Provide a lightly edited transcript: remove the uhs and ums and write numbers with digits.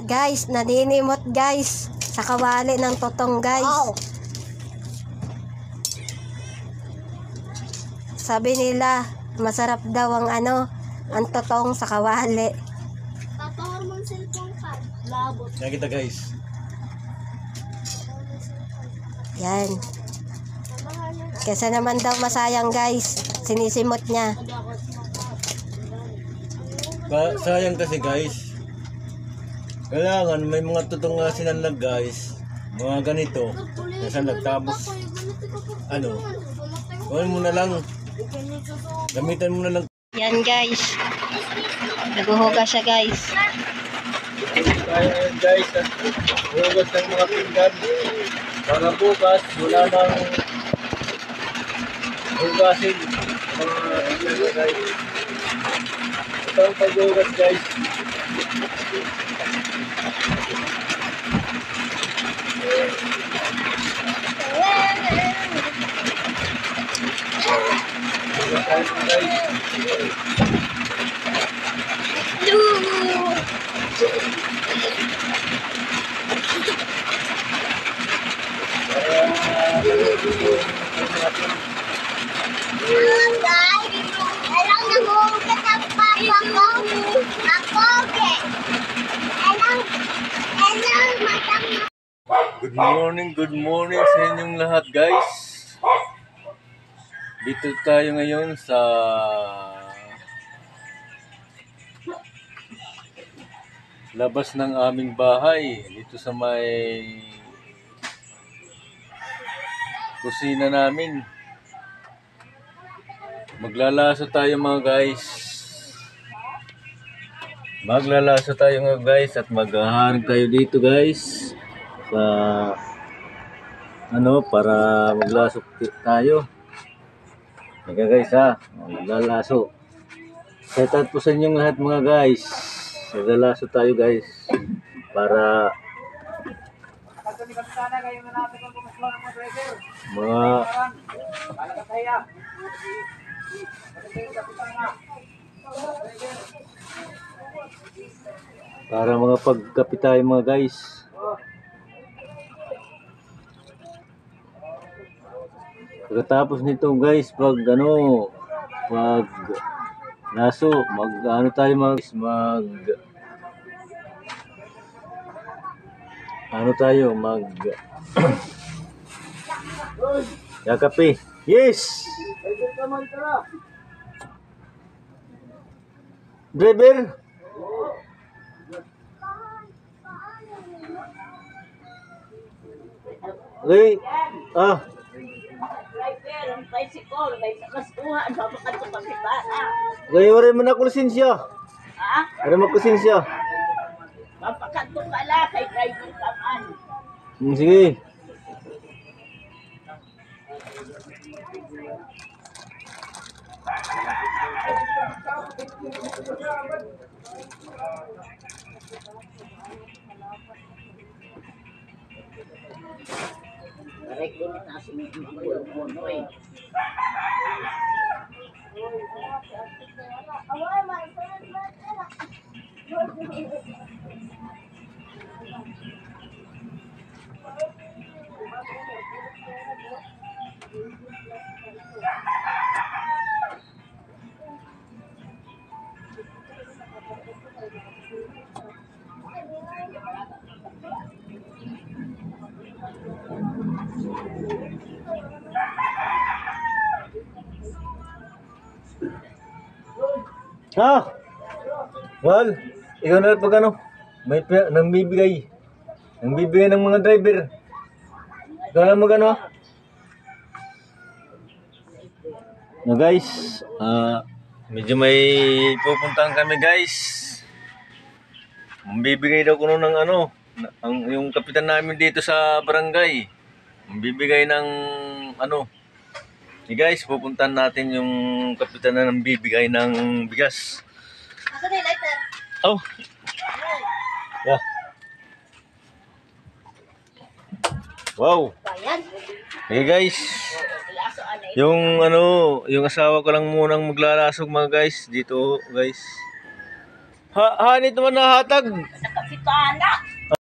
Guys, naninimot guys sa kawali ng totong guys. Wow. Sabi nila, masarap daw ang ang totong sa kawali. Tatawar mong cellphone ka. Labot. Nakita guys. Yan. Kesa naman daw masayang guys. Sinisimot niya. Sayang kasi guys. Kailangan may mga totong sinanlag guys. Mga ganito. Nasanlag tapos gawin mo na lang. Gamitan mo na lang. Yan guys. Naguhugas siya guys. Ayan guys. Hugas ng mga pinggan. Para bukas wala nang hugasin. Mga pinggan guys. Ito ang pag-hugas guys. Good morning sa inyong lahat guys. Dito tayo ngayon sa labas ng aming bahay. Dito sa may kusina namin. Maglalaso tayo mga guys. Maglalaso tayo mga guys at maghahanap tayo dito guys. Sa para maglaso tayo. Mga guys ha, maglalaso. Set out po sa inyong lahat mga guys. Maglalaso tayo guys. Para mga pagkapit tayo mga guys. Pagkatapos nito guys, pag laso, tayo yakapi. Yes! Driver! Okay. Gaya wala mo na kulisensya. Ha? Wala mo kulisensya. Mapakanto ka lang kay driving kaman. Sige. Correct ko na sa mga monoy. Ha? Well, ikaw na pag may nangbibigay ng mga driver. Ikaw na mag No guys, medyo may pupuntahan kami guys. Bibigay daw kuno ng yung kapitan namin dito sa barangay. Bibigay ng guys, pupuntahan natin yung kapitan na bibigay ng bigas. Asa na lighter? Oh. Yeah. Wow. Bayan. Hey guys. Yung yung asawa ko lang munang maglalasog mga guys dito guys. Hanit naman nahatag. si Pana.